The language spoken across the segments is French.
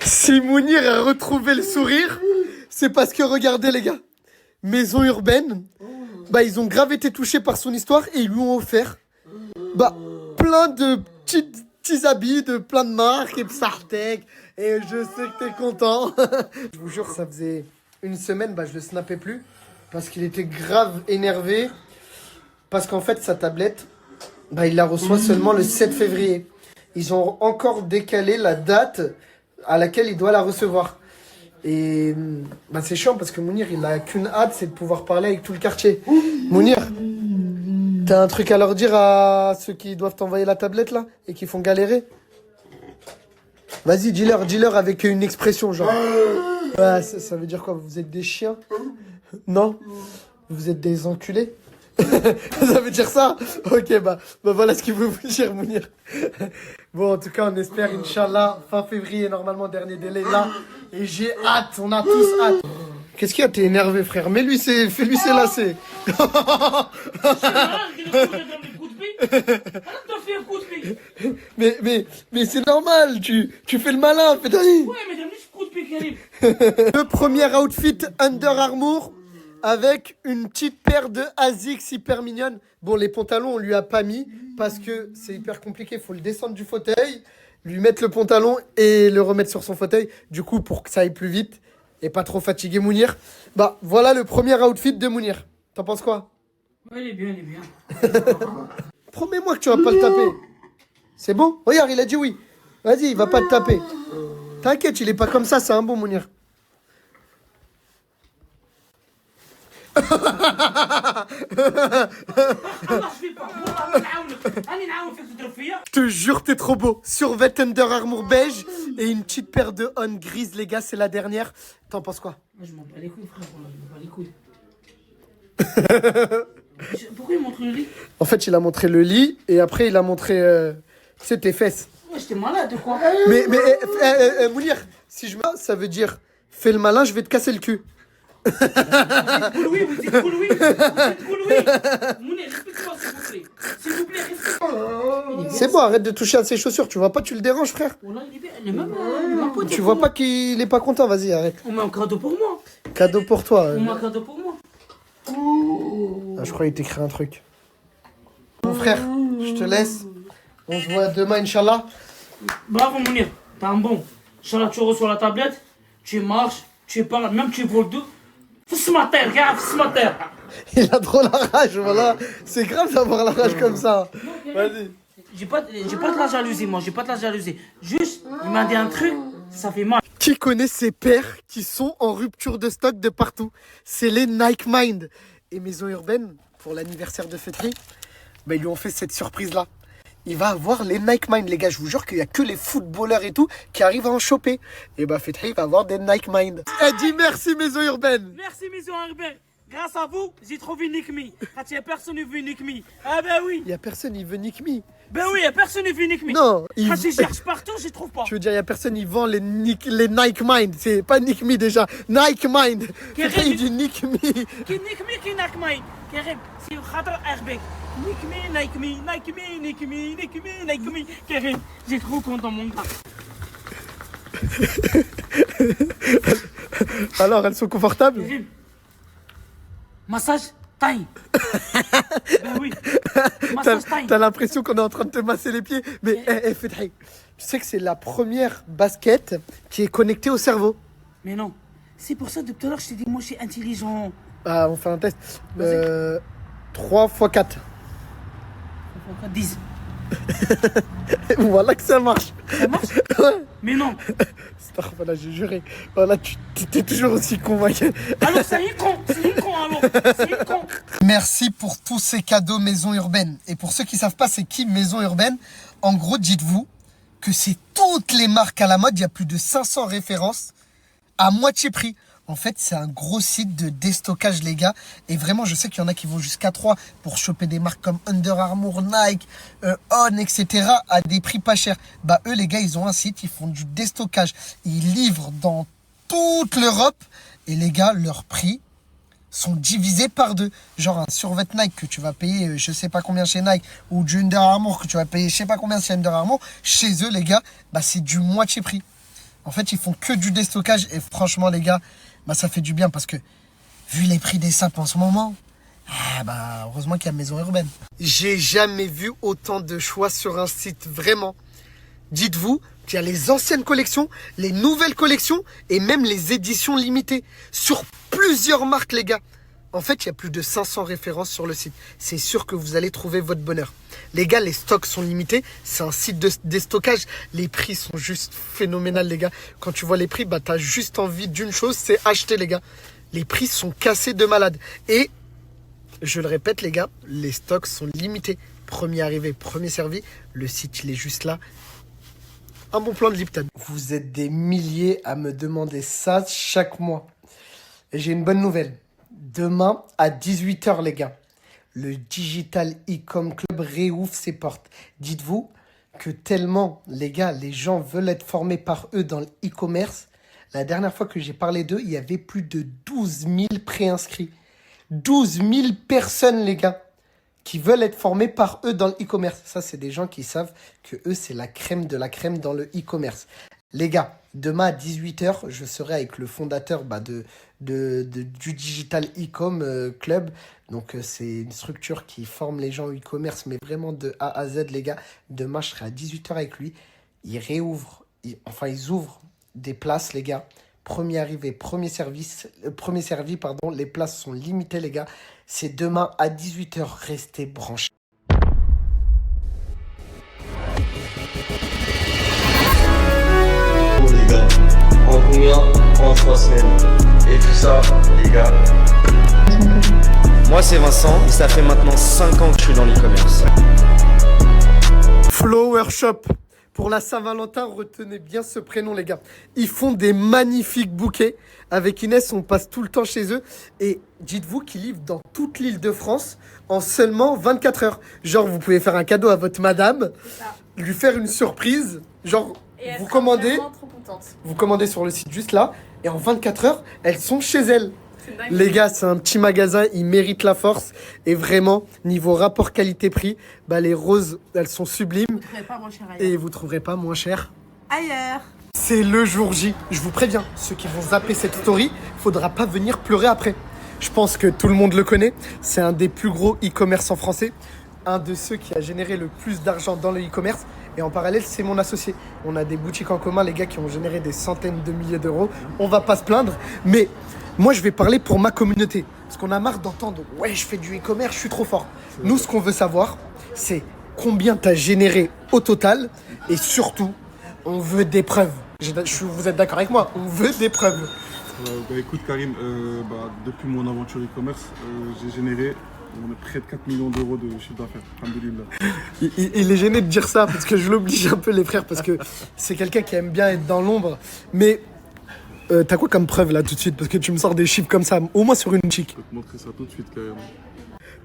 Si Mounir a retrouvé le sourire, c'est parce que, regardez les gars, Maison Urbaine, bah ils ont grave été touchés par son histoire et ils lui ont offert bah plein de petits habits de plein de marques et Psartek. Et je sais que t'es content. Je vous jure, ça faisait une semaine, bah je le snappais plus parce qu'il était grave énervé. Parce qu'en fait, sa tablette, bah il la reçoit seulement le 7 février. Ils ont encore décalé la date à laquelle il doit la recevoir. Et bah c'est chiant parce que Mounir, il a qu'une hâte, c'est de pouvoir parler avec tout le quartier. Mounir, t'as un truc à leur dire à ceux qui doivent t'envoyer la tablette là et qui font galérer? Vas-y, dis-leur avec une expression genre. Ouais, ça veut dire quoi? Vous êtes des chiens? Non? Vous êtes des enculés? Ça veut dire ça? Ok, bah voilà ce qu'il veut vous dire, Mounir. Bon, en tout cas, on espère, Inch'Allah, fin février, normalement, dernier délai là. Et j'ai hâte, on a tous hâte. Qu'est-ce qu'il y a? T'es énervé, frère. Fais-lui ses lacets. Mais c'est normal, tu fais le malin, fais Le premier outfit Under Armour avec une petite paire de Asics hyper mignonne. Bon, les pantalons, on lui a pas mis parce que c'est hyper compliqué. Il faut le descendre du fauteuil, lui mettre le pantalon et le remettre sur son fauteuil. Du coup, pour que ça aille plus vite et pas trop fatiguer Mounir. Bah, voilà le premier outfit de Mounir. T'en penses quoi? Ouais, il est bien, il est bien. Promets-moi que tu vas pas le taper. C'est bon? Regarde, il a dit oui. Vas-y, il va pas te taper. T'inquiète, il est pas comme ça, c'est un bon Mounir. Je te jure, t'es trop beau. Survêt Under Armour beige et une petite paire de On grise, les gars, c'est la dernière. T'en penses quoi? Moi, je m'en bats les couilles, frère. Je m'en bats les couilles. Pourquoi il montre le lit? En fait, il a montré le lit et après, il a montré tes fesses. Ouais, j'étais malade, quoi. Mais Mounir, si je me... ça veut dire fais le malin, je vais te casser le cul. Vous êtes Gouloui, vous êtes Gouloui. Vous êtes Gouloui. Mounir, respecte-moi, s'il vous plaît. S'il vous plaît, respecte-moi. C'est bon, arrête de toucher à ses chaussures. Tu vois pas, tu le déranges, frère. Oh là, il est bien. Il est même pote. Tu vois pas qu'il est pas content, vas-y, arrête. On met un cadeau pour moi. Cadeau pour toi. On met un cadeau pour moi. Ah, je crois qu'il t'écrit un truc. Mon frère, je te laisse. On se voit demain, Inch'Allah. Bravo, Mounir. T'es un bon. Inch'Allah, tu reçois la tablette, tu marches, tu parles, même tu voles d'où. Fais ma terre, gars, fais ma terre. Il a trop la rage, voilà. C'est grave d'avoir la rage comme ça. Vas-y. J'ai pas de la jalousie, moi, j'ai pas de la jalousie. Juste, il m'a dit un truc, ça fait mal. Qui connaît ces paires qui sont en rupture de stock de partout? C'est les Nike Mind. Et Maison Urbaine, pour l'anniversaire de Fetri, bah, ils lui ont fait cette surprise-là. Il va avoir les Nike Mind, les gars. Je vous jure qu'il n'y a que les footballeurs et tout qui arrivent à en choper. Et bah Fetri va avoir des Nike Mind. Elle dit merci Maison Urbaine. Merci, Maison Urbaine. Grâce à vous, j'ai trouvé Nick Me. Quand il y a personne qui veut Nick Me. Ah ben oui. Il n'y a personne, il veut Nick Me. Ben oui, il y a personne qui veut Nick Me. Non. Quand je cherche partout, je trouve pas. Tu veux dire, il n'y a personne, il vend les Nike Mind. C'est pas Nick Me déjà. Nike Mind. Il dit Nick Me. Qui Nick Me, qui Nike Me. Karim, c'est Khadr Arbek. Nick Me, Nike Me, Nike Me, Nick Me, Nick Me, Nike Me. Karim, j'ai trop content mon gars. Alors, elles sont confortables? Karim, massage time. Ben oui. Massage time. T'as l'impression qu'on est en train de te masser les pieds. Mais Fetri, tu sais que c'est la première basket qui est connectée au cerveau. Mais non. C'est pour ça, depuis tout à l'heure, je t'ai dit, moi, je suis intelligent. Ah, on fait un test. 3 x 4. 10. Voilà que ça marche. Ça marche? Ouais. Mais non. Voilà, j'ai juré. Voilà, tu t'es toujours aussi convaincu. Alors, c'est une con. C'est une con, alors. C'est une con. Merci pour tous ces cadeaux Maison Urbaine. Et pour ceux qui savent pas c'est qui Maison Urbaine, en gros, dites-vous que c'est toutes les marques à la mode. Il y a plus de 500 références à moitié prix. En fait, c'est un gros site de déstockage, les gars. Et vraiment, je sais qu'il y en a qui vont jusqu'à 3 pour choper des marques comme Under Armour, Nike, On, etc. à des prix pas chers. Bah, eux, les gars, ils ont un site, ils font du déstockage. Ils livrent dans toute l'Europe. Et les gars, leurs prix sont divisés par 2. Genre un survêt Nike que tu vas payer je sais pas combien chez Nike, ou du Under Armour que tu vas payer je sais pas combien chez Under Armour. Chez eux, les gars, bah, c'est du moitié prix. En fait, ils font que du déstockage. Et franchement, les gars, bah, ça fait du bien parce que vu les prix des sapes en ce moment, heureusement qu'il y a Maison Urbaine. J'ai jamais vu autant de choix sur un site, vraiment. Dites-vous qu'il y a les anciennes collections, les nouvelles collections et même les éditions limitées sur plusieurs marques, les gars. En fait, il y a plus de 500 références sur le site. C'est sûr que vous allez trouver votre bonheur. Les gars, les stocks sont limités. C'est un site de déstockage. Les prix sont juste phénoménaux, les gars. Quand tu vois les prix, t'as juste envie d'une chose, c'est acheter, les gars. Les prix sont cassés de malade. Et, je le répète, les gars, les stocks sont limités. Premier arrivé, premier servi. Le site, il est juste là. Un bon plan de Lipton. Vous êtes des milliers à me demander ça chaque mois. Et j'ai une bonne nouvelle. Demain, à 18 h, les gars, le Digital E-Com Club réouvre ses portes. Dites-vous que tellement, les gars, les gens veulent être formés par eux dans le e-commerce. La dernière fois que j'ai parlé d'eux, il y avait plus de 12 000 préinscrits. 12 000 personnes, les gars, qui veulent être formés par eux dans le e-commerce. Ça, c'est des gens qui savent que eux, c'est la crème de la crème dans le e-commerce. Les gars, demain à 18 h, je serai avec le fondateur du Digital E-Com Club. Donc, c'est une structure qui forme les gens au e-commerce, mais vraiment de A à Z, les gars. Demain, je serai à 18 h avec lui. Ils ouvrent des places, les gars. Premier arrivé, premier servi, pardon. Les places sont limitées, les gars. C'est demain à 18 h. Restez branchés. Les gars, en combien? En 3 semaines. Et tout ça, les gars. Moi, c'est Vincent et ça fait maintenant 5 ans que je suis dans l'e-commerce. Flower Shop. Pour la Saint-Valentin, retenez bien ce prénom, les gars. Ils font des magnifiques bouquets. Avec Inès, on passe tout le temps chez eux. Et dites-vous qu'ils livrent dans toute l'île de France en seulement 24 heures. Genre, vous pouvez faire un cadeau à votre madame, lui faire une surprise. Genre, vous commandez sur le site juste là. Et en 24 heures, elles sont chez elles. Les gars, c'est un petit magasin, ils méritent la force. Et vraiment, niveau rapport qualité-prix, les roses, elles sont sublimes. Vous trouverez pas moins cher ailleurs. Et vous trouverez pas moins cher Ailleurs. C'est le jour J. Je vous préviens, ceux qui vont zapper cette story, faudra pas venir pleurer après. Je pense que tout le monde le connaît. C'est un des plus gros e-commerce en français. Un de ceux qui a généré le plus d'argent dans le e-commerce. Et en parallèle, c'est mon associé. On a des boutiques en commun, les gars, qui ont généré des centaines de milliers d'euros. On va pas se plaindre. Mais moi, je vais parler pour ma communauté. Parce qu'on a marre d'entendre « Ouais, je fais du e-commerce, je suis trop fort ». Nous, ce qu'on veut savoir, c'est combien tu as généré au total. Et surtout, on veut des preuves. Vous êtes d'accord avec moi? On veut des preuves. Écoute Karim, depuis mon aventure e-commerce, j'ai généré près de 4 millions d'euros de chiffre d'affaires. Alhamdoulilah. Il est gêné de dire ça parce que je l'oblige un peu les frères parce que c'est quelqu'un qui aime bien être dans l'ombre. Mais t'as quoi comme preuve là tout de suite? Parce que tu me sors des chiffres comme ça, au moins sur une chic. Je peux te montrer ça tout de suite carrément.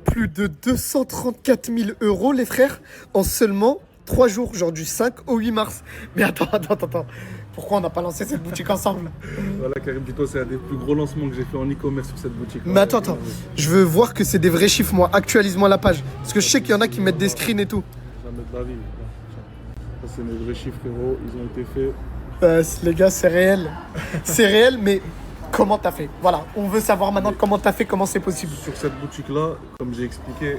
Plus de 234 000 euros les frères en seulement 3 jours, genre du 5 au 8 mars. Mais attends. Pourquoi on n'a pas lancé cette boutique ensemble? Voilà Karim, dis-toi, c'est un des plus gros lancements que j'ai fait en e-commerce sur cette boutique. Mais attends. Je veux voir que c'est des vrais chiffres, moi. Actualise-moi la page. Parce que je sais qu'il y en a qui mettent des screens et tout. Jamais de la vie. Ça, c'est mes vrais chiffres, frérot. Ils ont été faits. Les gars, c'est réel. C'est réel, mais comment t'as fait? Voilà, on veut savoir maintenant comment t'as fait, comment c'est possible. Sur cette boutique-là, comme j'ai expliqué,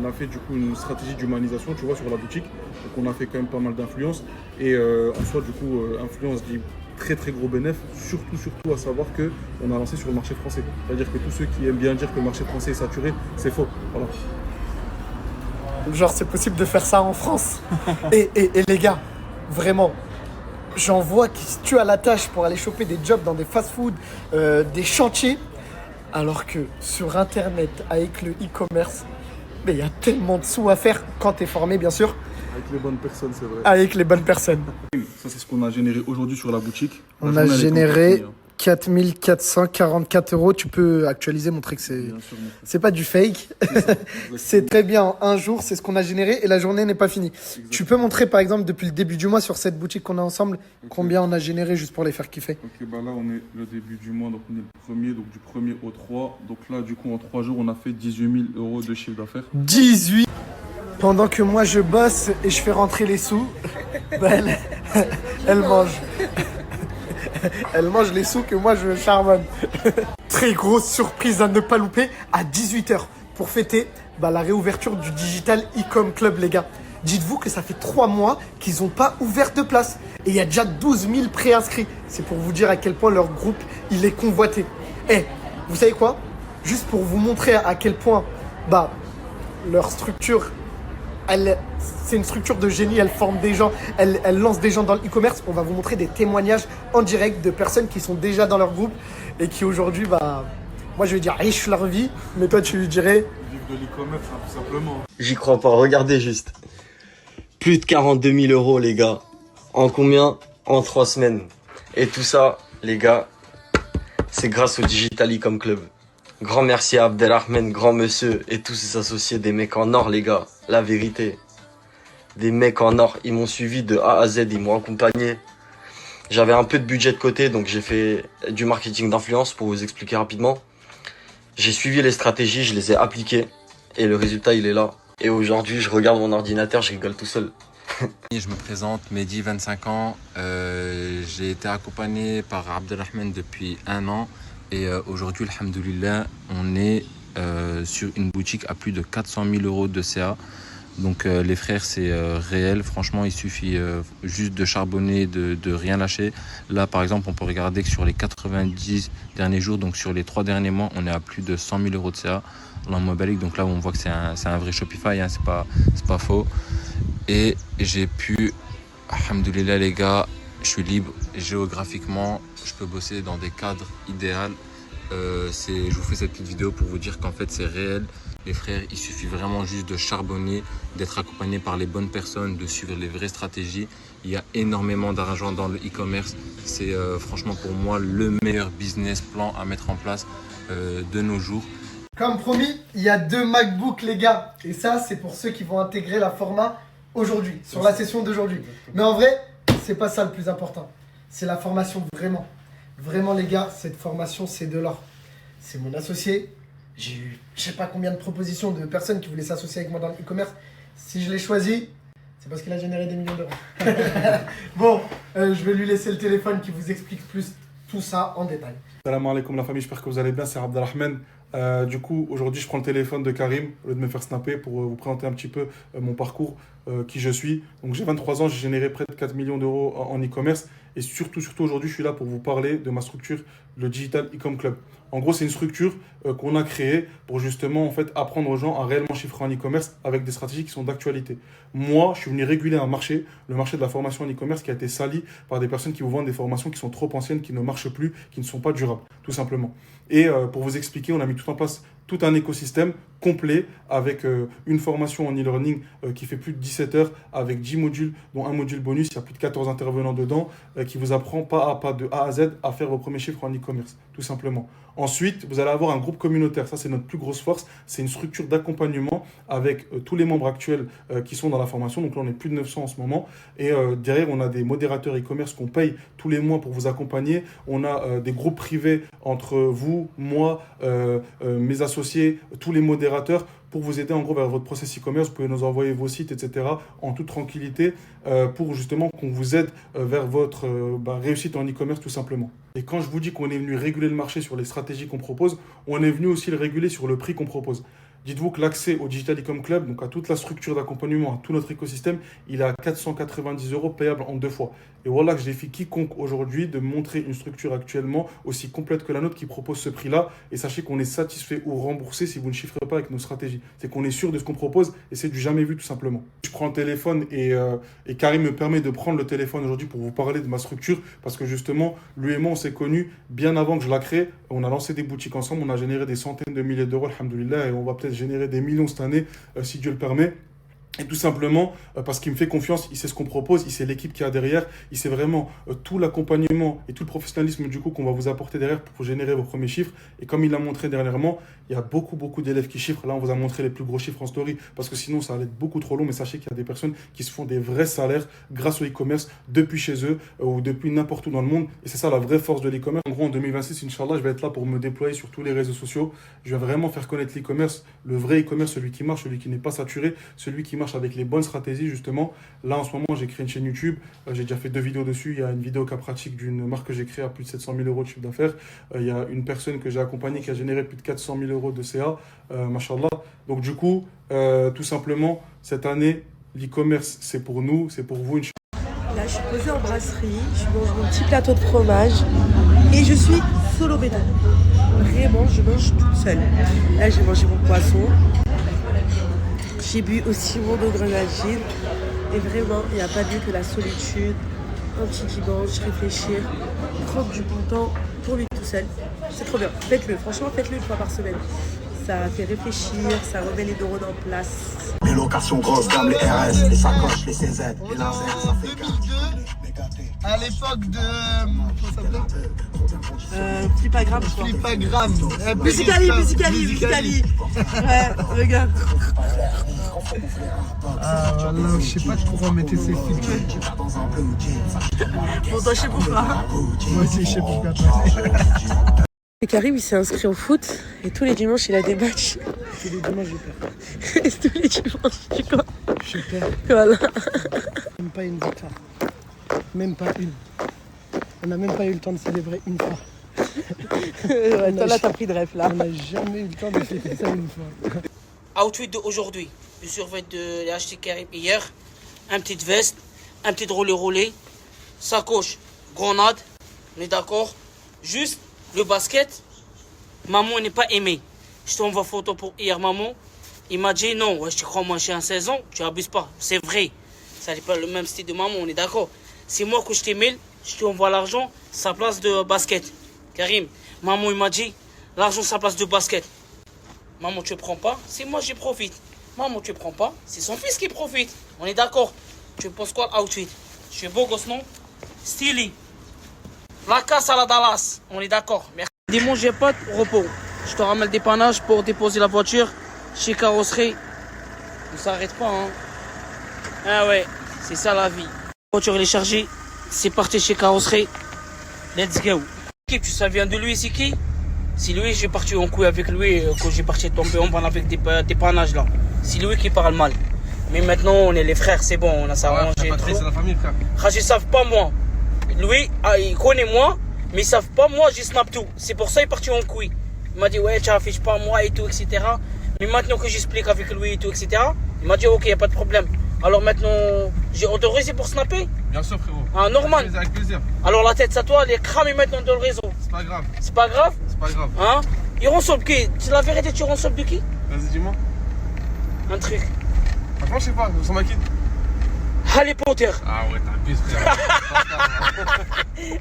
on a fait du coup une stratégie d'humanisation, tu vois, sur la boutique. Donc on a fait quand même pas mal d'influence. Et en soi, du coup, influence dit très très gros bénéfice. Surtout à savoir qu'on a lancé sur le marché français. C'est-à-dire que tous ceux qui aiment bien dire que le marché français est saturé, c'est faux. Voilà. Genre, c'est possible de faire ça en France. et les gars, vraiment, j'en vois qui se tuent à la tâche pour aller choper des jobs dans des fast-food, des chantiers. Alors que sur Internet, avec le e-commerce, il y a tellement de sous à faire quand tu es formé, bien sûr. Avec les bonnes personnes, c'est vrai. Avec les bonnes personnes. Ça, c'est ce qu'on a généré aujourd'hui sur la boutique. On a généré 4 444 euros. Tu peux actualiser, montrer que c'est pas du fake. C'est très bien. En un jour, c'est ce qu'on a généré et la journée n'est pas finie. Exactement. Tu peux montrer, par exemple, depuis le début du mois sur cette boutique qu'on a ensemble, combien on a généré juste pour les faire kiffer. Ok, là, on est le début du mois, donc on est le premier, donc du 1er au 3. Donc là, du coup, en 3 jours, on a fait 18 000 euros de chiffre d'affaires. 18. Pendant que moi, je bosse et je fais rentrer les sous, elle mange. Elle mange les sous que moi je charbonne. Très grosse surprise à ne pas louper à 18h pour fêter la réouverture du Digital E-Com Club, les gars. Dites-vous que ça fait 3 mois qu'ils n'ont pas ouvert de place. Et il y a déjà 12 000 préinscrits. C'est pour vous dire à quel point leur groupe, il est convoité. Eh, vous savez quoi? Juste pour vous montrer à quel point leur structure, c'est une structure de génie. Elle forme des gens, elle lance des gens dans le e-commerce. On va vous montrer des témoignages en direct de personnes qui sont déjà dans leur groupe et qui aujourd'hui, moi je vais dire riche leur vie, mais toi tu lui dirais... Vivre de l'e-commerce, hein, tout simplement. J'y crois pas, regardez juste. Plus de 42 000 euros, les gars. En combien? En 3 semaines. Et tout ça, les gars, c'est grâce au Digital E-Com Club. Grand merci à Abdelrahman, grand monsieur, et tous ses associés, des mecs en or, les gars. La vérité. Des mecs en or, ils m'ont suivi de A à Z, ils m'ont accompagné. J'avais un peu de budget de côté, donc j'ai fait du marketing d'influence pour vous expliquer rapidement. J'ai suivi les stratégies, je les ai appliquées, et le résultat, il est là. Et aujourd'hui, je regarde mon ordinateur, je rigole tout seul. Je me présente, Mehdi, 25 ans. J'ai été accompagné par Abdelrahman depuis 1 an. Et aujourd'hui, alhamdoulilah, on est sur une boutique à plus de 400 000 euros de CA. Donc les frères, c'est réel. Franchement, il suffit juste de charbonner, de rien lâcher. Là, par exemple, on peut regarder que sur les 90 derniers jours, donc sur les 3 derniers mois, on est à plus de 100 000 euros de CA. Donc là, on voit que c'est un vrai Shopify, hein, c'est pas faux. Et j'ai pu, alhamdoulilah les gars, je suis libre géographiquement, je peux bosser dans des cadres idéaux. Je vous fais cette petite vidéo pour vous dire qu'en fait c'est réel. Les frères, il suffit vraiment juste de charbonner, d'être accompagné par les bonnes personnes, de suivre les vraies stratégies. Il y a énormément d'argent dans le e-commerce. C'est franchement pour moi le meilleur business plan à mettre en place de nos jours. Comme promis, il y a 2 MacBooks, les gars. Et ça, c'est pour ceux qui vont intégrer la format aujourd'hui, sur la session d'aujourd'hui. Mais en vrai, c'est pas ça le plus important. C'est la formation vraiment. Vraiment, les gars, cette formation, c'est de l'or. C'est mon associé. J'ai eu je sais pas combien de propositions de personnes qui voulaient s'associer avec moi dans le e-commerce. Si je l'ai choisi, c'est parce qu'il a généré des millions d'euros. Bon, je vais lui laisser le téléphone qui vous explique plus tout ça en détail. Salam alaikum la famille, j'espère que vous allez bien, c'est Abdelrahman. Du coup, aujourd'hui, je prends le téléphone de Karim au lieu de me faire snapper pour vous présenter un petit peu mon parcours, qui je suis. Donc, j'ai 23 ans, j'ai généré près de 4 millions d'euros en e-commerce. Et surtout aujourd'hui, je suis là pour vous parler de ma structure, le Digital E-Com Club. En gros, c'est une structure qu'on a créée pour justement en fait, apprendre aux gens à réellement chiffrer en e-commerce avec des stratégies qui sont d'actualité. Moi, je suis venu réguler un marché, le marché de la formation en e-commerce qui a été sali par des personnes qui vous vendent des formations qui sont trop anciennes, qui ne marchent plus, qui ne sont pas durables, tout simplement. Et pour vous expliquer, on a mis tout en place tout un écosystème complet avec une formation en e-learning qui fait plus de 17 heures avec 10 modules, dont un module bonus. Il y a plus de 14 intervenants dedans qui vous apprend pas à pas de A à Z à faire vos premiers chiffres en e-commerce, tout simplement. Ensuite, vous allez avoir un groupe communautaire. Ça, c'est notre plus grosse force. C'est une structure d'accompagnement avec tous les membres actuels qui sont dans la formation. Donc là, on est plus de 900 en ce moment. Et derrière, on a des modérateurs e-commerce qu'on paye tous les mois pour vous accompagner. On a des groupes privés entre vous, moi, mes associés, tous les modérateurs pour vous aider en gros vers votre process e-commerce. Vous pouvez nous envoyer vos sites, etc. en toute tranquillité pour justement qu'on vous aide vers votre réussite en e-commerce tout simplement. Et quand je vous dis qu'on est venu réguler le marché sur les stratégies qu'on propose, on est venu aussi le réguler sur le prix qu'on propose. Dites-vous que l'accès au Digital E-Com Club, donc à toute la structure d'accompagnement, à tout notre écosystème, il est à 490 € payable en 2 fois. Et voilà que je défie quiconque aujourd'hui de montrer une structure actuellement aussi complète que la nôtre qui propose ce prix-là. Et sachez qu'on est satisfait ou remboursé si vous ne chiffrez pas avec nos stratégies. C'est qu'on est sûr de ce qu'on propose et c'est du jamais vu tout simplement. Je prends le téléphone et Karim me permet de prendre le téléphone aujourd'hui pour vous parler de ma structure parce que justement, lui et moi, on s'est connus bien avant que je la crée. On a lancé des boutiques ensemble, on a généré des centaines de milliers d'euros, alhamdoulilah, et on va peut-être générer des millions cette année si Dieu le permet. Et tout simplement parce qu'il me fait confiance, il sait ce qu'on propose, il sait l'équipe qu'il y a derrière, il sait vraiment tout l'accompagnement et tout le professionnalisme du coup qu'on va vous apporter derrière pour générer vos premiers chiffres. Et comme il l'a montré dernièrement, il y a beaucoup d'élèves qui chiffrent. Là, on vous a montré les plus gros chiffres en story parce que sinon, ça allait être beaucoup trop long. Mais sachez qu'il y a des personnes qui se font des vrais salaires grâce au e-commerce depuis chez eux ou depuis n'importe où dans le monde. Et c'est ça la vraie force de l'e-commerce. En gros, en 2026, Inch'Allah, je vais être là pour me déployer sur tous les réseaux sociaux. Je vais vraiment faire connaître l'e-commerce, le vrai e-commerce, celui qui marche, celui qui n'est pas saturé, celui qui marche marche avec les bonnes stratégies, justement. Là, en ce moment, j'ai créé une chaîne YouTube. J'ai déjà fait 2 vidéos dessus. Il y a une vidéo cas pratique d'une marque que j'ai créée à plus de 700 000 euros de chiffre d'affaires. Il y a une personne que j'ai accompagnée qui a généré plus de 400 000 euros de CA. Machallah. Donc, du coup, tout simplement, cette année, l'e-commerce, c'est pour nous, c'est pour vous. Là, je suis posée en brasserie, je mange mon petit plateau de fromage et je suis solo béton. Vraiment, je mange toute seule. Là, j'ai mangé mon poisson. J'ai bu aussi mon eau grenadine. Et vraiment, il n'y a pas mieux que la solitude. Un petit dimanche, réfléchir, prendre du bon temps pour lui tout seul. C'est trop bien. Faites-le, franchement, faites-le une fois par semaine. Ça fait réfléchir, ça remet les neurones en place. Les locations grosses comme les RS, les sacoches, les CZ, On les est lasers, en ça fait 2002, à l'époque de... Comment ça s'appelait Flipagram, je crois. Flipagram. Musicali. Ouais, regarde. Ah voilà, je sais pas trop où mettre ces films. Bon, toi, je sais pourquoi. Moi aussi, je sais pourquoi. Et Karim, il s'est inscrit au foot et tous les dimanches, il a des matchs. Tous les dimanches, je perds. Et tous les dimanches, tu quoi? Je perds. Voilà. Même pas une victoire. Même pas une. On n'a même pas eu le temps de célébrer une fois. Ouais, toi, là, t'as pris de rêve, là. On n'a jamais eu le temps de fêter ça une fois. Outfit d'aujourd'hui. Le survêt de j'ai acheté Karim hier. Un petite veste, un petit roulé, sacoche, grenade. On est d'accord? Juste le basket. Maman n'est pas aimée. Je t'envoie photo pour hier, maman. Il m'a dit non, ouais, je te crois, moi j'ai un 16 ans, tu abuses pas. C'est vrai. Ça n'est pas le même style de maman, on est d'accord. C'est moi que je t'aimais, je t'envoie l'argent, sa place de basket. Karim, maman il m'a dit, l'argent sa place de basket. Maman tu prends pas, c'est moi j'y profite. Maman tu prends pas, c'est son fils qui profite. On est d'accord. Tu penses quoi l'outfit? Je suis beau gosse non? Stylé. La casse à la Dallas, on est d'accord. Merci. Dimanche j'ai pas de repos. Je te ramène des panaches pour déposer la voiture chez Carrosserie. On s'arrête pas hein. Ah ouais, c'est ça la vie. La voiture elle est chargée, c'est parti chez Carrosserie. Let's go. Qui tu sais vient de lui, c'est qui? C'est lui, j'ai parti en couille avec lui quand j'ai parti tomber en panne avec des panaches là. C'est lui qui parle mal. Mais maintenant on est les frères, c'est bon, on a s'arrangé. C'est la famille frère. Ah, ils savent pas moi. Lui, il connaît moi, mais ils savent pas moi, j'ai snap tout. C'est pour ça il est parti en couille. Il m'a dit ouais tu affiches pas moi et tout, etc. Mais maintenant que j'explique avec lui et tout, etc. Il m'a dit ok, y a pas de problème. Alors maintenant, j'ai autorisé pour snapper? Bien sûr frérot. Ah normal. Avec plaisir. Alors la tête, ça toi, elle est cramée maintenant dans le réseau. C'est pas grave. C'est pas grave? C'est pas grave. Hein? Il rensoble qui? C'est la vérité, tu rensobles de qui? Vas-y dis-moi. Un truc. Franchement je sais pas, ça m'inquiète. Harry Potter. Ah ouais t'abuses frère.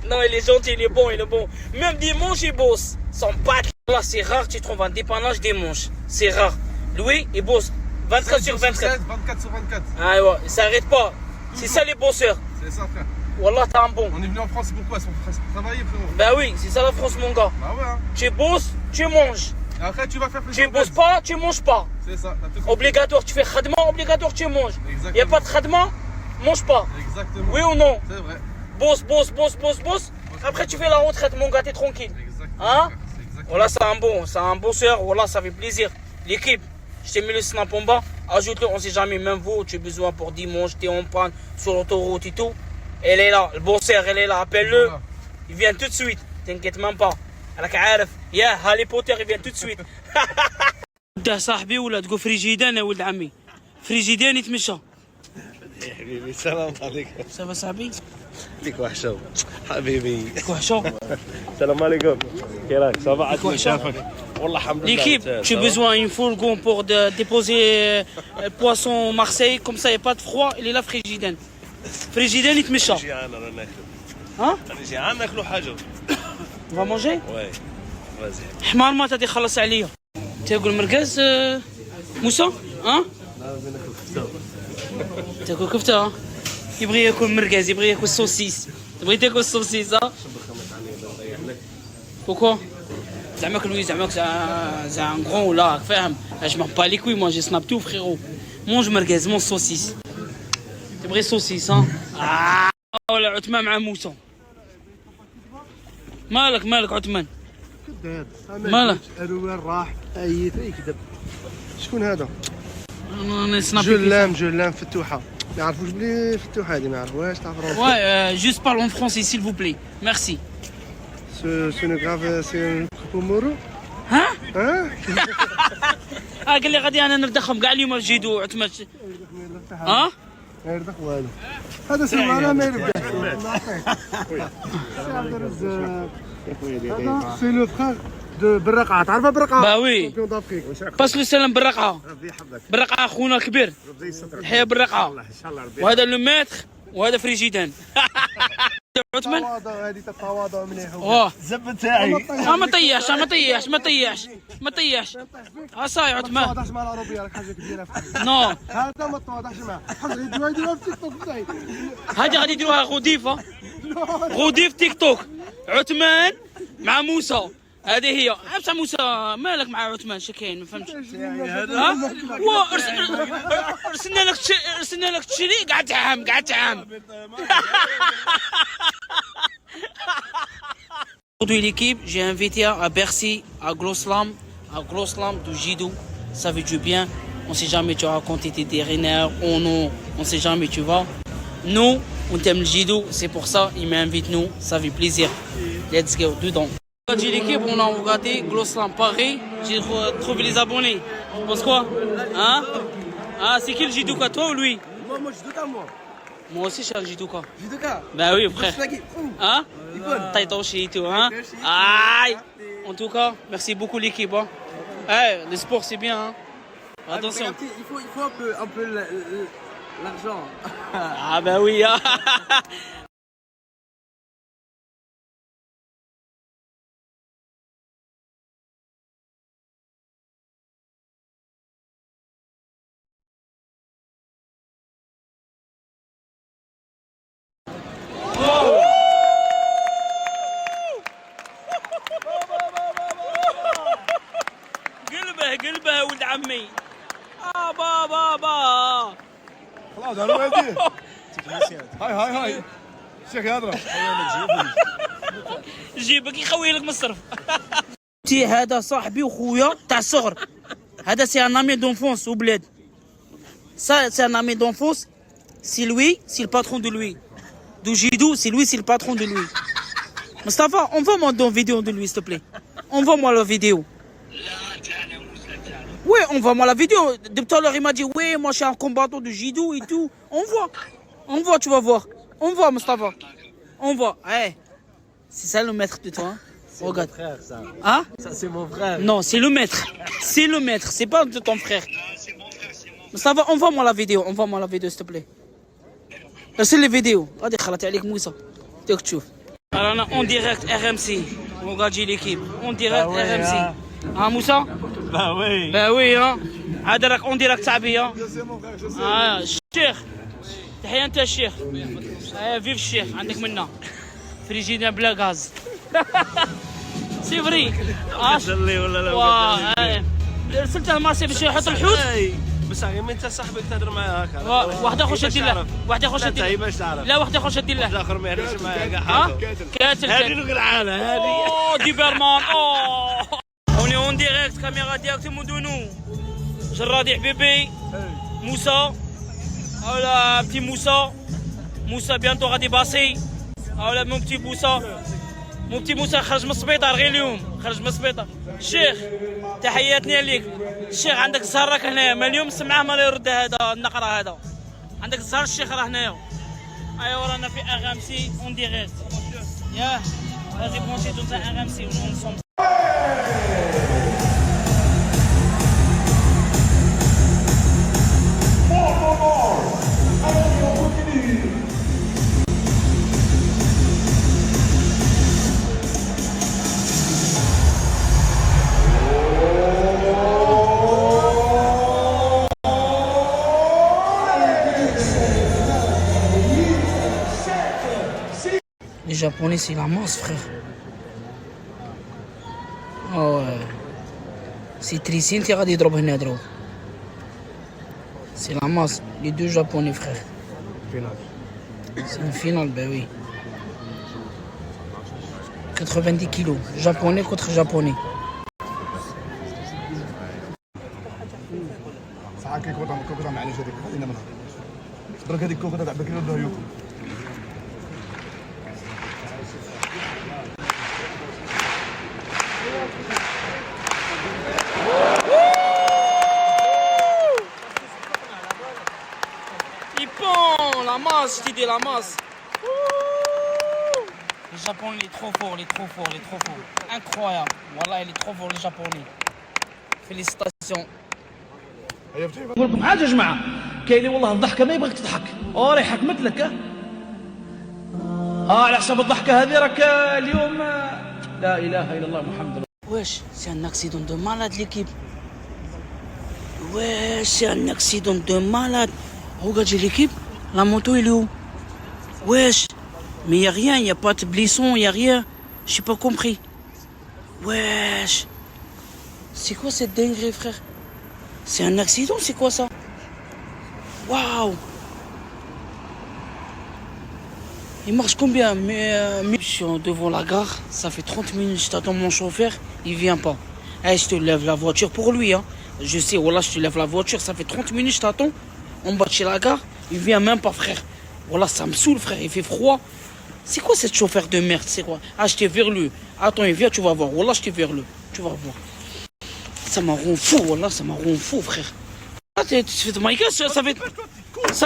Non, il est gentil, il est bon, il est bon. Même dimanche, il bosse. Son patte. Là, c'est rare, tu trouves un dépannage dimanche. C'est rare. Lui, il bosse 24 sur 24. 24 sur 24. Ah ouais, il s'arrête pas. C'est ça les bosseurs. C'est ça frère. Wallah, t'as un bon. On est venu en France, c'est pourquoi? C'est pour travailler frérot. Bah oui, c'est ça la France, mon gars. Bah ouais hein. Tu bosses, tu manges. Et après tu vas faire plaisir. Tu bosses pas, tu manges pas. C'est ça, t'as tout compris. Obligatoire, tu fais khadma, obligatoire, tu manges. Exactement. Y a pas de khadma, mange pas. Exactement. Oui ou non? C'est vrai. Bosse. Après, tu fais la retraite, mon gars, t'es tranquille. Exactement. Hein? C'est exactement. Voilà, c'est un bosseur. Voilà, ça fait plaisir. L'équipe, je t'ai mis le snap en bas. Ajoute-le, on sait jamais, même vous, tu as besoin pour dimanche, t'es en panne sur l'autoroute et tout. Elle est là, le bosseur, elle est là, appelle-le. Voilà. Il vient tout de suite, t'inquiète même pas. راك عارف يا هاري بوتر يفين tout de suite. ده صاحبي ولا تقول فريجيدان يا ولد عمي. فريجيدان يتمشى. حبيبي السلام عليكم. سافا صاحبي؟ ليك وحشة حبيبي. وحشة. السلام عليكم. كي راك؟ صافا عاد وحشة. شافك. والله الحمد لله. L'équipe, tu as besoin d'une fourgon pour déposer le poisson Marseille, comme ça il n'y a pas de froid, il est là Frigidane. Frigidane يتمشى. جيعان رانا ناكلو. ها؟ انا جيعان ناكلو حاجة. On va manger? وي. vas-y. حمار ما تدي خلص عليا. تاكل مرقز موسى؟ ها؟ تاكل كفتة ها؟ يبغي ياكل مرقز، يبغي ياكل سوسيس. تبغي تاكل سوسيس ها؟ Pourquoi? زعما كل زعما زعما ان غرون ولا فاهم؟ Je m'en bats les couilles, moi j'ai snap tout frérot. Mange مرقز، mange saucisse. تبغي سوسيس ها؟ ولا عثمان مع موسى. مالك عثمان؟ كذاب. ماله؟ وين راح؟ عييت يكذب. شكون هذا؟ جو لام فتوحه ما يعرفوش بلي فتوحه هذه ما يعرفوهاش تاع فرنسا. Ouais, juste parle en français s'il vous plaît. Merci. سو نو غراف سي كوبو مورو. ها؟ ها؟ قال لي غادي انا نردخهم كاع اليوم جيدو عثمان. ها؟ ما يربح والو. هذا سي معنا ما يربح. هذا سي لو فخار دو برقعه تعرفها برقعه؟ با وي باس لو سلام بالرقعه. بالرقعه اخونا الكبير. الحياه بالرقعه. وهذا لو ماتر وهذا فريجيدان. عثمان هذه التواضع مليح. واه الزب تاعي. ما طيحش. صاي عثمان. ما تواضعش مع العربيه راك حاجه كبيره. نو هذا ما تواضعش معاه. حاجه يديروها في تيك توك تاعي. هذه غادي يديروها غوديفه. غوديف تيك توك. عثمان مع موسى. هذه هي. بصح موسى مالك مع عثمان شكاين ما فهمتش. ها؟ ارسلنا لك تشري قاعد تعام. Aujourd'hui l'équipe, j'ai invité à Bercy, à Gros Slam du judo. Ça fait du bien. On sait jamais tu racontes tes dernières ou non. On sait jamais tu vois. Nous, on t'aime le judo, c'est pour ça il m'invite nous. Ça fait plaisir. Let's go dedans. J'ai l'équipe, on a regardé Gros Slam Paris. J'ai trouvé les abonnés. Tu penses quoi? Hein? Ah, c'est qui le judoka, toi ou lui? Moi judoka moi. Moi aussi je suis un judoka. Judoka. Bah oui frère. Hein? Taïtoshi et tout, hein? Aïe! En tout cas, merci beaucoup l'équipe. Hein? Hey, le sport c'est bien. Hein? Attention. Il faut un peu l'argent. Ah bah oui. Hein? قلبه ولد عمي. بابا خلاص انا وادي. هاي الشيخ يضرب. جيبك يخوي لك من الصرف. هذا صاحبي وخويا تاع الصغر. هذا سي ان امي دونفونس وبلاد. Ça c'est un ami d'enfance. C'est lui, c'est le patron de lui. Du judo, c'est lui, c'est le patron de lui. Mustafa, envoie-moi une vidéo de lui, s'il te plaît. Envoie-moi la vidéo. Oui, envoie-moi la vidéo. Depuis tout à l'heure, il m'a dit, oui, moi je suis un combattant de judo et tout. Envoie, tu vas voir. Envoie, Mustafa. Envoie. Hey. C'est ça le maître de toi. Hein? Regarde. Frère, ça. Hein? Ça, c'est mon frère. Non, c'est le maître. C'est le maître, c'est pas de ton frère. Mustafa, envoie-moi la vidéo, s'il te plaît. ارسل لي فيديو غادي خلط عليك موسى تاك تشوف. رانا اون ديريكت ار ام سي وغادي ليكيب اون ديريكت ار ام سي. ها موسى؟ با وي ها هذا راك اون ديريكت صاحبي. ها الشيخ تحيه انت الشيخ. فيف الشيخ عندك منا فريجينا بلا غاز. سي فري. اللي ولا لا ارسلته ماسي باش يحط الحوت. بس غير انت صاحبك تهضر معاه هكا. واحد اخر شد له. انت باش تعرف. لا واحد اخر شد له. واحد اخر ما يهضرش معاه كاع. كاتل هذه القلعانه هذه. دي بيرمان. اوني اون ديريكت كاميرا ديريكت مودونو. جرادي حبيبي موسى. ولا بتي موسى بيانتو غادي باصي. ولا مون بتي موسى خرج من السبيطار غير اليوم. خرج من السبيطار. الشيخ تحياتنا ليك. الشيخ عندك الزهر راك هنايا. ما اليوم سمعه ما يرد هذا النقره هذا. عندك الزهر الشيخ راه هنايا. ايوا رانا في ار ام سي اون ديريكت. ياه vas-y branché dans un RMC ensemble. Les Japonais, c'est la masse, frère. Oh ouais. C'est Tricine qui a des drops Nedro. C'est la masse. Les deux Japonais, frère. C'est une finale, ben oui. 90 kilos. Japonais contre Japonais. كوكوطا معليش هذيك خلينا منها درك هذيك كوكوطا تاع بكري ولا هيوكم Il pend la masse, je te dis la masse. Le Japon, il est trop fort, il est trop fort, il est trop fort. Incroyable. Voilà, il est trop fort, le Japonais. Félicitations. نقول لكم حاجه يا جماعه كاين اللي والله الضحكه ما يبغيك تضحك راه يحكمت لك على حساب الضحكه هذه راك اليوم لا اله الا الله محمد رسول Wesh, c'est un accident de malade l'équipe. Wesh, c'est un accident de malade. Regardez l'équipe, la moto elle est où? Wesh, mais y a rien, y a pas de blisson, y a rien. J'ai pas compris. Wesh, c'est quoi cette dinguerie frère? C'est un accident, c'est quoi ça? Waouh! Il marche combien? Je suis devant la gare, ça fait 30 minutes, je t'attends mon chauffeur, il vient pas. Eh, je te lève la voiture pour lui, hein. Je sais, voilà, je te lève la voiture, ça fait 30 minutes, je t'attends. En bas de chez la gare, il vient même pas, frère. Voilà, ça me saoule, frère, il fait froid. C'est quoi cette chauffeur de merde, c'est quoi? Ah, je t'ai verlu. Attends, il vient, tu vas voir. Voilà, je t'ai verlu. Tu vas voir. Ça m'a rend fou, voilà, ça m'a rend fou, frère. Ah, tu fais de ma gueule, ça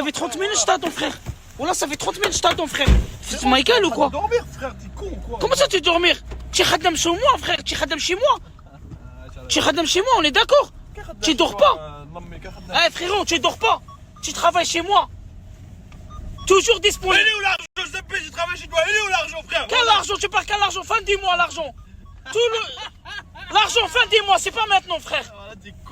fait 30 minutes, je t'attends, frère. Voilà, ça fait 30 minutes, je t'attends, frère. Tu fais de ma gueule ou quoi? Dormir, frère, t'es con ou quoi? Comment ça, tu dormir? Tu es khadam chez moi, frère. Tu es khadam chez moi. Tu es khadam chez moi, on est d'accord? Tu dors pas? Eh, frérot, tu dors pas. Tu travailles chez moi. Toujours disponible. Il est où l'argent? Je sais plus, je travaille chez toi. Il est où l'argent, frère? Quel argent? Tu parles quel argent? Fin du mois, l'argent. L'argent, fin du mois, c'est pas maintenant, frère.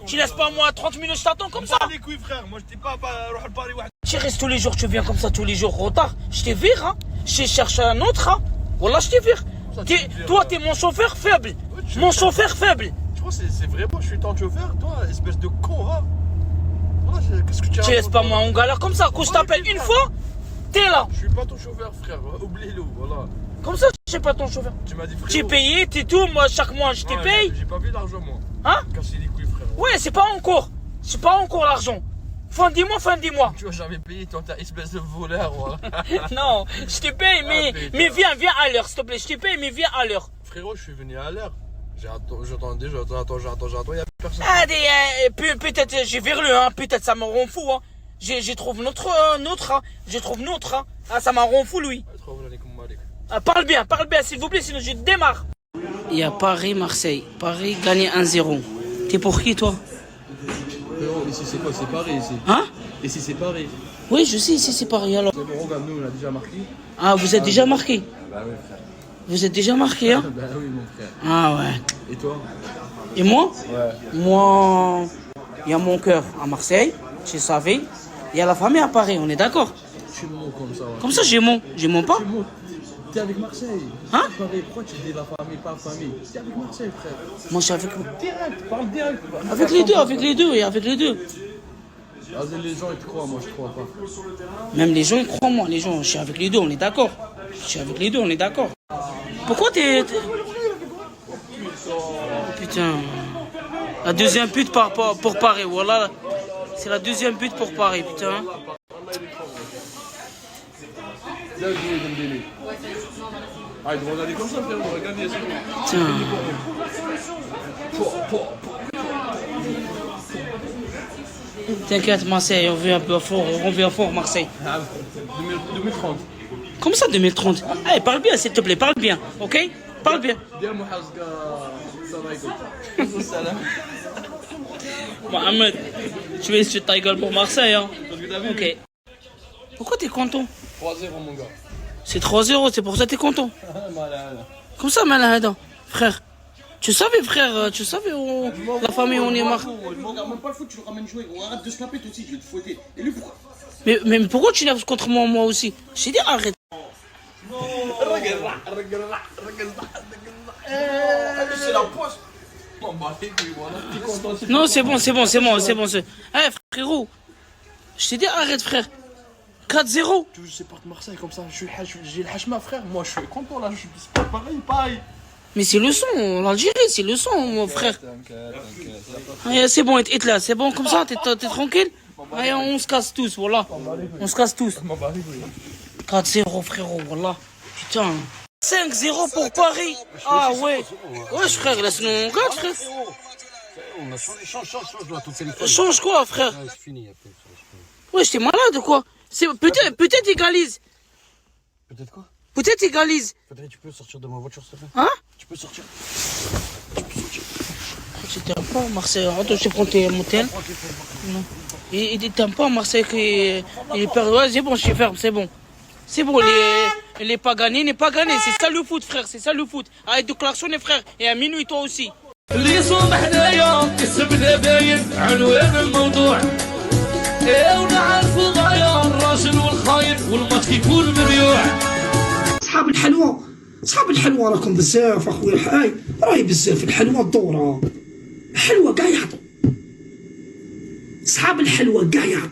Tu laisses pas moi 30 minutes, je t'attends comme ça. Les couilles, frère. Moi, je t'ai pas Paris. Tu restes tous les jours, tu viens comme ça tous les jours, retard. Je te vire, hein. Je cherche un autre, hein. Voilà, je te vire. Toi, t'es mon chauffeur faible. Mon chauffeur faible. Je crois que c'est vraiment, je suis ton chauffeur, toi, espèce de con, hein. Voilà, qu'est-ce que tu as? Tu laisses pas moi en galère comme ça. Quand je t'appelle une fois, t'es là. Je suis pas ton chauffeur, frère. Oublie-le, voilà. Comme ça, je sais pas ton chauffeur. Tu m'as dit frère. Tu es payé, t'es tout. Moi, chaque mois, je te paye. J'ai pas vu d'argent, moi. Hein? Casser les couilles, frère. Ouais, c'est pas encore. C'est pas encore l'argent. Fin du mois, fin du mois. Tu vas jamais payer, toi, ta espèce de voleur, voilà. Non, je te paye, mais viens à l'heure, s'il te plaît. Je te paye, mais viens à l'heure. Frérot, je suis venu à l'heure. J'attends, il y a personne. Ah, peut-être, j'ai verlu, hein. Peut-être, ça me rend fou, hein. Je trouve notre, hein. Je trouve notre, hein. Ah, ça m'a rend fou, lui. Ah, parle bien, s'il vous plaît, sinon je démarre. Il y a Paris-Marseille. Paris gagné 1-0. T'es pour qui, toi? Ici c'est quoi? C'est Paris ici. Hein? Ici c'est Paris. Oui, je sais, ici c'est Paris, alors. C'est bon, regarde, nous on a déjà marqué. Ah, vous êtes déjà marqué? Bah oui, frère. Vous êtes déjà marqué, hein? Bah oui, mon frère. Ah ouais. Et toi? Et moi? Ouais. Moi, il y a mon cœur à Marseille, tu savais. Il y a la famille à Paris, on est d'accord? Tu mens comme ça. Ouais. Comme ça, j'ai mon pas? Tu mens. T'es avec Marseille. Hein? Paris, pourquoi tu dis la famille, pas famille? T'es avec Marseille, frère. Moi, je suis avec... Direct, parle direct. Avec les deux, et avec les deux. Vas-y, les gens ils te croient, moi je crois pas. Même les gens, ils croient en moi, les gens, je suis avec les deux, on est d'accord. Je suis avec les deux, on est d'accord. Pourquoi t'es... Oh, putain. La deuxième pute pour Paris, voilà. C'est la deuxième pute pour Paris, putain. Ah, ils vont regarder comme ça, frère, on va gagner. Tiens. T'inquiète, Marseille, on vient fort, Marseille. 2030. Comment ça, 2030? Allez, parle bien, s'il te plaît, parle bien, ok? Parle bien. Mohamed, tu es sur ta gueule pour Marseille, hein? Ok. Pourquoi t'es content? 3-0, mon gars. C'est 3-0, c'est pour ça que t'es content. Comme ça, Malahada. Frère, tu savais, frère, la famille, on est marre. Je me regarde même pas le foot, tu le ramènes jouer. On arrête de se taper, toi aussi, je vais te fouetter. Et lui, pourquoi? Mais pourquoi tu lèves contre moi aussi? Je t'ai dit arrête. C'est la poisse. Non, c'est bon. Eh, frérot, je t'ai dit arrête, frère. 4-0. Tu veux que je parte Marseille comme ça, j'ai le hachma, frère. Moi, je suis content là, c'est pas pareil. Mais c'est le son, l'Algérie, c'est le son, mon frère. C'est bon, être là, c'est bon, comme ça, t'es tranquille. Allez, on se casse tous, voilà. On se casse tous. 4-0, frérot, voilà. Putain. 5-0 pour Paris. Ah ouais. Ouais, frère, laisse-nous on gagne, frère. On a changé, change tout le téléphone. Change quoi, frère? C'est fini après. Ouais, j'étais malade ou quoi? Peut-être égalise. Peut-être quoi? Peut-être égalise. Peut-être tu peux sortir de ma voiture, s'il te plaît. Hein? Tu peux sortir. Tu t'aimes pas Marseille? Attends, je te prends mon tel. Non. Il t'aime pas Marseille il perd. Ouais, c'est bon, je suis ferme, c'est bon. C'est bon, il n'est pas gagné, il n'est pas gagné. C'est ça le foot, frère, c'est ça le foot. Arrête de klaxonner, frère. Et à minuit, toi aussi. اللي يصوم حنايا كسبنا باين عنوان الموضوع ونعرف غاية الراجل والخاين والماتش كيكون مبيوع. صحاب الحلوى راكم بزاف اخويا الحاي راهي بزاف الحلوى الدورة حلوى كاع يعطوا صحاب الحلوى كاع يعطوا